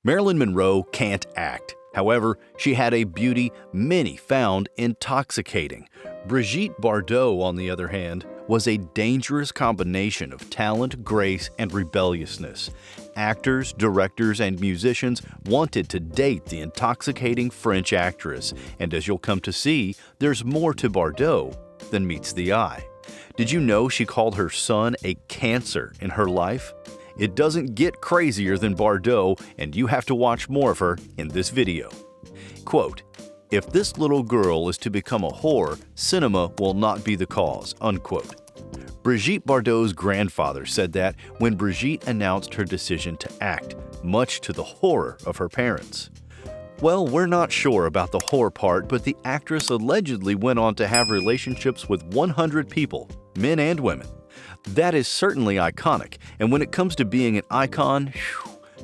Marilyn Monroe can't act. However, she had a beauty many found intoxicating. Brigitte Bardot, on the other hand, was a dangerous combination of talent, grace, and rebelliousness. Actors, directors, and musicians wanted to date the intoxicating French actress, and as you'll come to see, there's more to Bardot than meets the eye. Did you know she called her son a cancer in her life? It doesn't get crazier than Bardot, and you have to watch more of her in this video. Quote, "If this little girl is to become a whore, cinema will not be the cause," unquote. Brigitte Bardot's grandfather said that when Brigitte announced her decision to act, much to the horror of her parents. Well, we're not sure about the horror part, but the actress allegedly went on to have relationships with 100 people, men and women. That is certainly iconic, and when it comes to being an icon,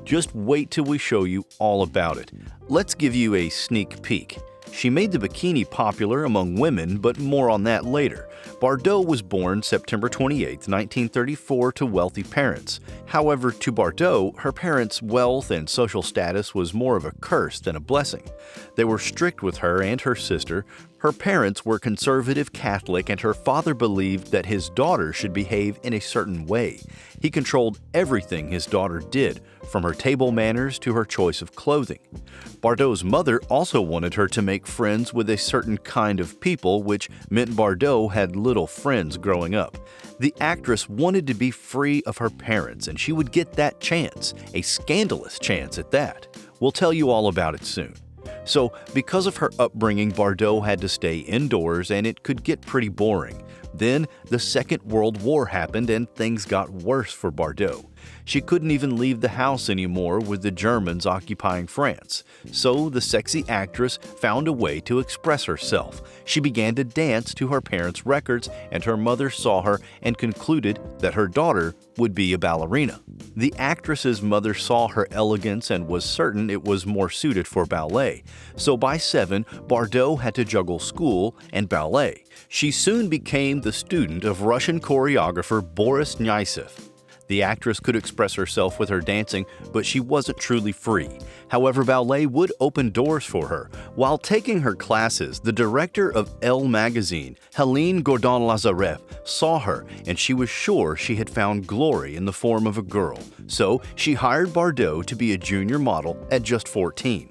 just wait till we show you all about it. Let's give you a sneak peek. She made the bikini popular among women, but more on that later. Bardot was born September 28, 1934, to wealthy parents. However, to Bardot, her parents' wealth and social status was more of a curse than a blessing. They were strict with her and her sister. Her parents were conservative Catholic, and her father believed that his daughter should behave in a certain way. He controlled everything his daughter did, from her table manners to her choice of clothing. Bardot's mother also wanted her to make friends with a certain kind of people, which meant Bardot had little friends growing up. The actress wanted to be free of her parents, and she would get that chance, a scandalous chance at that. We'll tell you all about it soon. So, because of her upbringing, Bardot had to stay indoors, and it could get pretty boring. Then, the Second World War happened, and things got worse for Bardot. She couldn't even leave the house anymore with the Germans occupying France. So, the sexy actress found a way to express herself. She began to dance to her parents' records, and her mother saw her and concluded that her daughter would be a ballerina. The actress's mother saw her elegance and was certain it was more suited for ballet. So by 7, Bardot had to juggle school and ballet. She soon became the student of Russian choreographer Boris Nyasev. The actress could express herself with her dancing, but she wasn't truly free. However, ballet would open doors for her. While taking her classes, the director of Elle magazine, Helene Gordon-Lazareff, saw her, and she was sure she had found glory in the form of a girl. So she hired Bardot to be a junior model at just 14.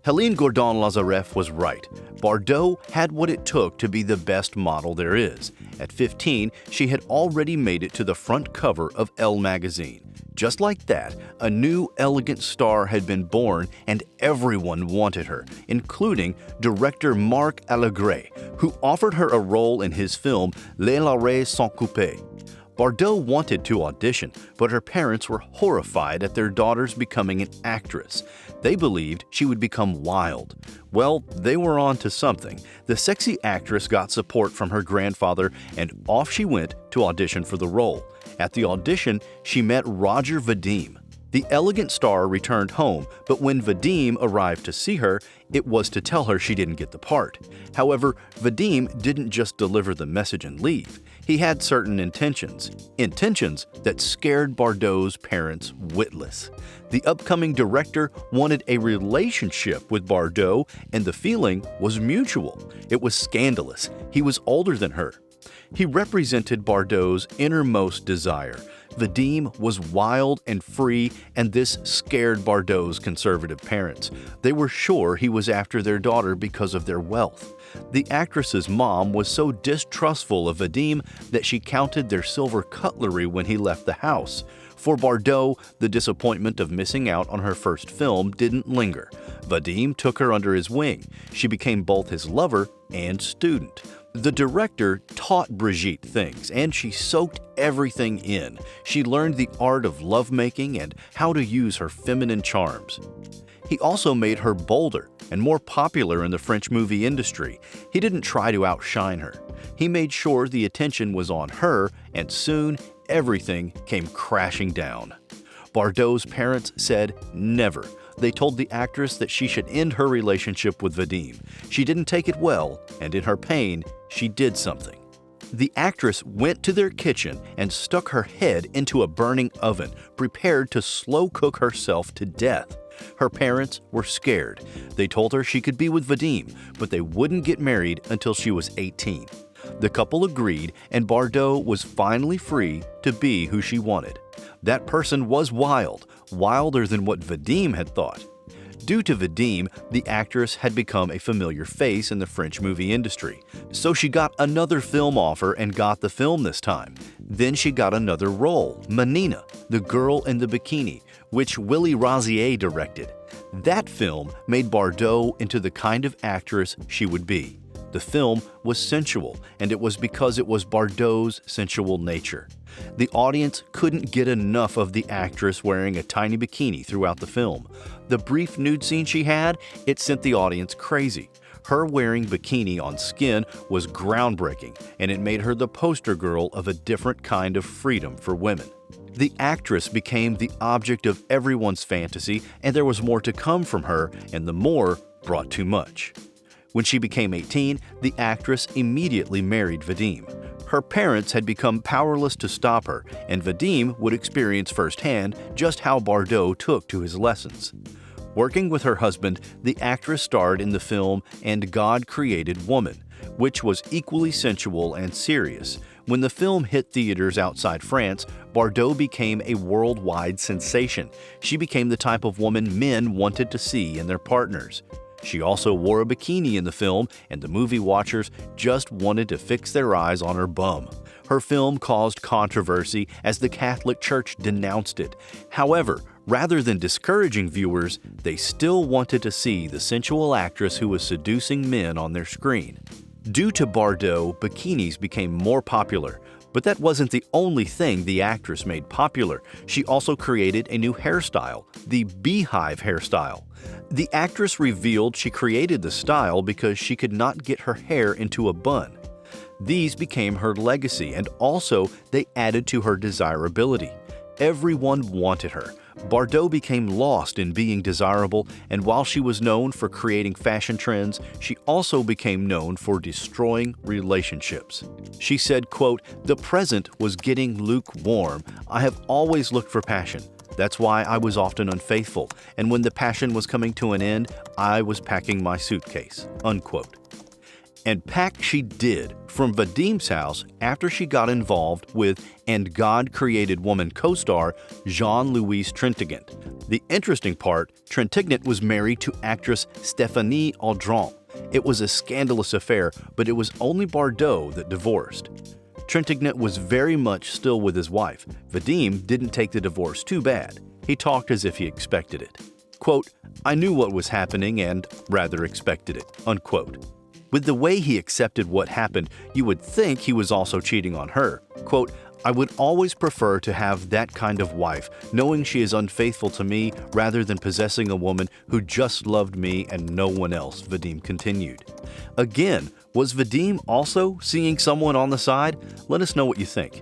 Helene Gordon-Lazareff was right. Bardot had what it took to be the best model there is. At 15, she had already made it to the front cover of Elle magazine. Just like that, a new elegant star had been born, and everyone wanted her, including director Marc Allegret, who offered her a role in his film Les Laurets Sans Couper. Bardot wanted to audition, but her parents were horrified at their daughter's becoming an actress. They believed she would become wild. Well, they were on to something. The sexy actress got support from her grandfather, and off she went to audition for the role. At the audition, she met Roger Vadim. The elegant star returned home, but when Vadim arrived to see her, it was to tell her she didn't get the part. However, Vadim didn't just deliver the message and leave. He had certain intentions that scared Bardot's parents witless. The upcoming director wanted a relationship with Bardot, and the feeling was mutual. It was scandalous. He was older than her. He represented Bardot's innermost desire. Vadim was wild and free, and this scared Bardot's conservative parents. They were sure he was after their daughter because of their wealth. The actress's mom was so distrustful of Vadim that she counted their silver cutlery when he left the house. For Bardot, the disappointment of missing out on her first film didn't linger. Vadim took her under his wing. She became both his lover and student. The director taught Brigitte things, and she soaked everything in. She learned the art of lovemaking and how to use her feminine charms. He also made her bolder and more popular in the French movie industry. He didn't try to outshine her. He made sure the attention was on her, and soon everything came crashing down. Bardot's parents said never. They told the actress that she should end her relationship with Vadim. She didn't take it well, and in her pain, she did something. The actress went to their kitchen and stuck her head into a burning oven, prepared to slow cook herself to death. Her parents were scared. They told her she could be with Vadim, but they wouldn't get married until she was 18. The couple agreed, and Bardot was finally free to be who she wanted. That person was wild, wilder than what Vadim had thought. Due to Vadim, the actress had become a familiar face in the French movie industry, so she got another film offer and got the film this time. Then she got another role, Menina, the girl in the bikini, which Willy Razier directed. That film made Bardot into the kind of actress she would be. The film was sensual, and it was because it was Bardot's sensual nature. The audience couldn't get enough of the actress wearing a tiny bikini throughout the film. The brief nude scene she had, it sent the audience crazy. Her wearing bikini on skin was groundbreaking, and it made her the poster girl of a different kind of freedom for women. The actress became the object of everyone's fantasy, and there was more to come from her, and the more brought too much. When she became 18, the actress immediately married Vadim. Her parents had become powerless to stop her, and Vadim would experience firsthand just how Bardot took to his lessons. Working with her husband, the actress starred in the film And God Created Woman, which was equally sensual and serious. When the film hit theaters outside France, Bardot became a worldwide sensation. She became the type of woman men wanted to see in their partners. She also wore a bikini in the film, and the movie watchers just wanted to fix their eyes on her bum. Her film caused controversy as the Catholic Church denounced it. However, rather than discouraging viewers, they still wanted to see the sensual actress who was seducing men on their screen. Due to Bardot, bikinis became more popular. But that wasn't the only thing the actress made popular. She also created a new hairstyle, the beehive hairstyle. The actress revealed she created the style because she could not get her hair into a bun. These became her legacy, and also they added to her desirability. Everyone wanted her. Bardot became lost in being desirable, and while she was known for creating fashion trends, she also became known for destroying relationships. She said, quote, "The present was getting lukewarm. I have always looked for passion. That's why I was often unfaithful, and when the passion was coming to an end, I was packing my suitcase," unquote. And pack she did from Vadim's house after she got involved with And God Created Woman co-star Jean-Louis Trintignant. The interesting part, Trintignant was married to actress Stéphanie Audran. It was a scandalous affair, but it was only Bardot that divorced. Trintignant was very much still with his wife. Vadim didn't take the divorce too bad. He talked as if he expected it. Quote, "I knew what was happening and rather expected it," unquote. With the way he accepted what happened, you would think he was also cheating on her. Quote, "I would always prefer to have that kind of wife, knowing she is unfaithful to me rather than possessing a woman who just loved me and no one else," Vadim continued. Again, was Vadim also seeing someone on the side? Let us know what you think.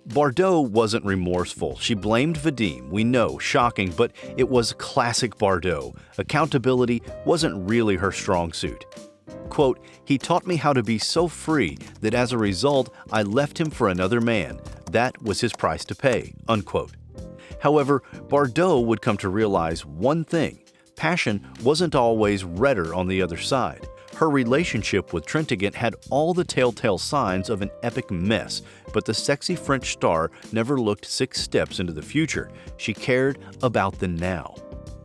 Bardot wasn't remorseful. She blamed Vadim. We know, shocking, but it was classic Bardot. Accountability wasn't really her strong suit. Quote, "He taught me how to be so free that as a result, I left him for another man. That was his price to pay," unquote. However, Bardot would come to realize one thing. Passion wasn't always redder on the other side. Her relationship with Trintignant had all the telltale signs of an epic mess, but the sexy French star never looked 6 steps into the future. She cared about the now.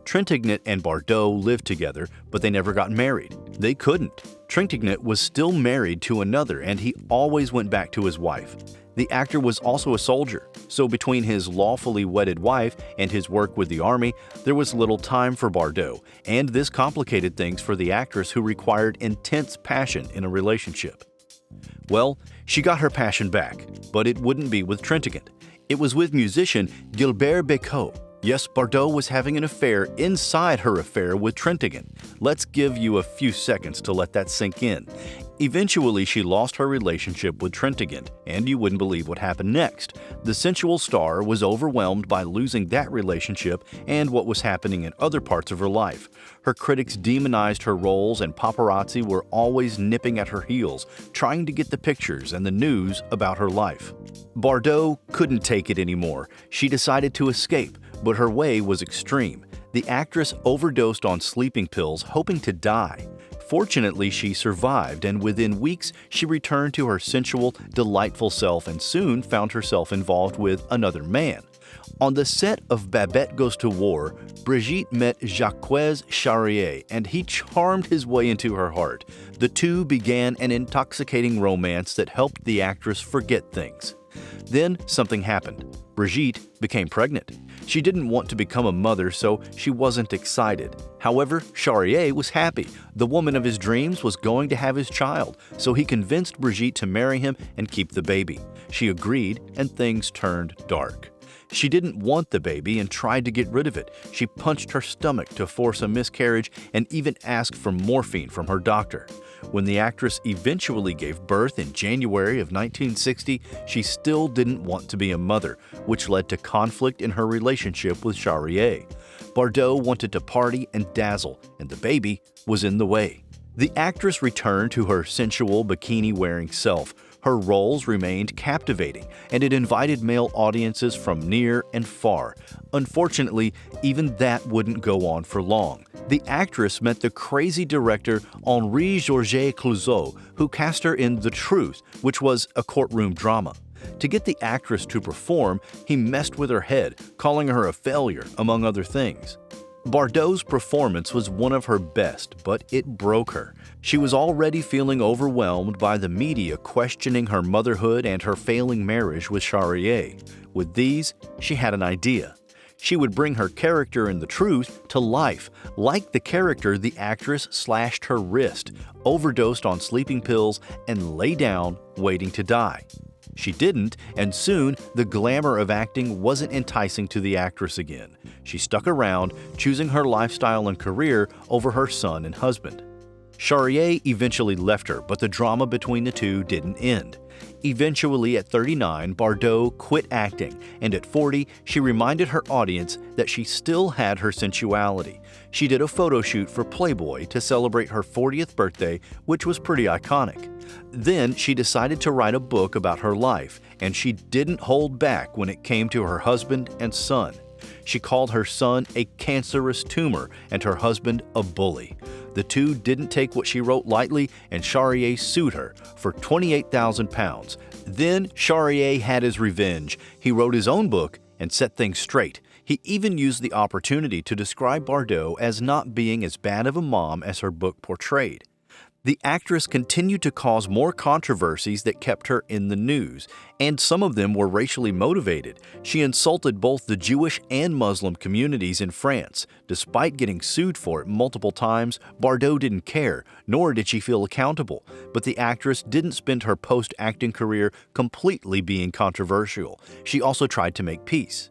Trintignant and Bardot lived together, but they never got married. They couldn't. Trintignant was still married to another, and he always went back to his wife. The actor was also a soldier, so between his lawfully wedded wife and his work with the army, there was little time for Bardot, and this complicated things for the actress who required intense passion in a relationship. Well, she got her passion back, but it wouldn't be with Trintignant. It was with musician Gilbert Bécaud. Yes, Bardot was having an affair inside her affair with Trintignant. Let's give you a few seconds to let that sink in. Eventually, she lost her relationship with Trintignant, and you wouldn't believe what happened next. The sensual star was overwhelmed by losing that relationship and what was happening in other parts of her life. Her critics demonized her roles, and paparazzi were always nipping at her heels, trying to get the pictures and the news about her life. Bardot couldn't take it anymore. She decided to escape, but her way was extreme. The actress overdosed on sleeping pills, hoping to die. Fortunately, she survived, and within weeks, she returned to her sensual, delightful self and soon found herself involved with another man. On the set of Babette Goes to War, Brigitte met Jacques Charrier, and he charmed his way into her heart. The two began an intoxicating romance that helped the actress forget things. Then something happened. Brigitte became pregnant. She didn't want to become a mother, so she wasn't excited. However, Charrier was happy. The woman of his dreams was going to have his child, so he convinced Brigitte to marry him and keep the baby. She agreed, and things turned dark. She didn't want the baby and tried to get rid of it. She punched her stomach to force a miscarriage and even asked for morphine from her doctor. When the actress eventually gave birth in January of 1960, she still didn't want to be a mother, which led to conflict in her relationship with Charrier. Bardot wanted to party and dazzle, and the baby was in the way. The actress returned to her sensual, bikini-wearing self. Her roles remained captivating, and it invited male audiences from near and far. Unfortunately, even that wouldn't go on for long. The actress met the crazy director Henri-Georges Clouzot, who cast her in The Truth, which was a courtroom drama. To get the actress to perform, he messed with her head, calling her a failure, among other things. Bardot's performance was one of her best, but it broke her. She was already feeling overwhelmed by the media questioning her motherhood and her failing marriage with Charrier. With these, she had an idea. She would bring her character in The Truth to life. Like the character, the actress slashed her wrist, overdosed on sleeping pills, and lay down, waiting to die. She didn't, and soon the glamour of acting wasn't enticing to the actress again. She stuck around, choosing her lifestyle and career over her son and husband. Charrier eventually left her, but the drama between the two didn't end. Eventually, at 39, Bardot quit acting, and at 40, she reminded her audience that she still had her sensuality. She did a photo shoot for Playboy to celebrate her 40th birthday, which was pretty iconic. Then she decided to write a book about her life, and she didn't hold back when it came to her husband and son. She called her son a cancerous tumor and her husband a bully. The two didn't take what she wrote lightly, and Charrier sued her for £28,000. Then Charrier had his revenge. He wrote his own book and set things straight. He even used the opportunity to describe Bardot as not being as bad of a mom as her book portrayed. The actress continued to cause more controversies that kept her in the news, and some of them were racially motivated. She insulted both the Jewish and Muslim communities in France. Despite getting sued for it multiple times, Bardot didn't care, nor did she feel accountable. But the actress didn't spend her post-acting career completely being controversial. She also tried to make peace.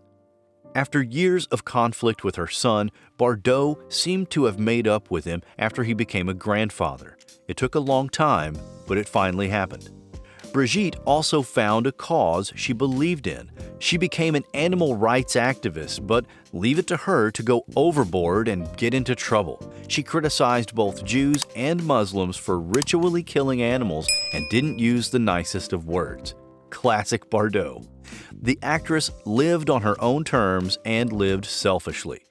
After years of conflict with her son, Bardot seemed to have made up with him after he became a grandfather. It took a long time, but it finally happened. Brigitte also found a cause she believed in. She became an animal rights activist, but leave it to her to go overboard and get into trouble. She criticized both Jews and Muslims for ritually killing animals and didn't use the nicest of words. Classic Bardot. The actress lived on her own terms and lived selfishly.